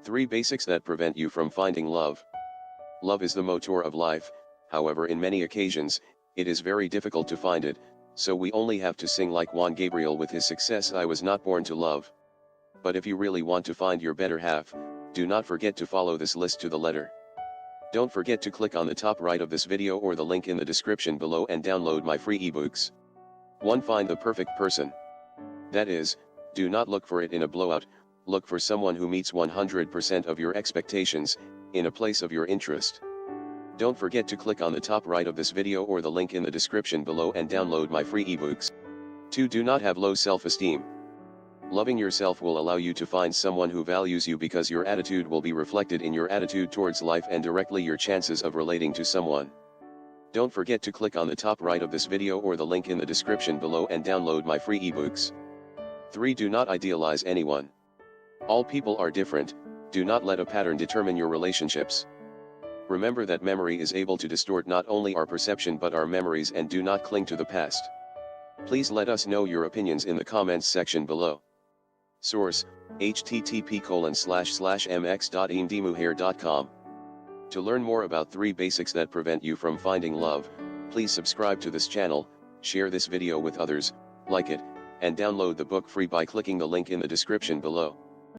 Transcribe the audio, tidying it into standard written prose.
3 basics that prevent you from finding love. Love is the motor of life, however in many occasions, it is very difficult to find it, so we only have to sing like Juan Gabriel with his success I was not born to love. But if you really want to find your better half, do not forget to follow this list to the letter. Don't forget to click on the top right of this video or the link in the description below and download my free ebooks. 1. Find the perfect person. That is, do not look for it in a blowout, look for someone who meets 100% of your expectations, in a place of your interest. Don't forget to click on the top right of this video or the link in the description below and download my free ebooks. 2. Do not have low self-esteem. Loving yourself will allow you to find someone who values you because your attitude will be reflected in your attitude towards life and directly your chances of relating to someone. Don't forget to click on the top right of this video or the link in the description below and download my free ebooks. 3. Do not idealize anyone. All people are different, do not let a pattern determine your relationships. Remember that memory is able to distort not only our perception but our memories, and do not cling to the past. Please let us know your opinions in the comments section below. Source: http://mx.imdmujer.com. To learn more about 3 basics that prevent you from finding love, please subscribe to this channel, share this video with others, like it, and download the book free by clicking the link in the description below.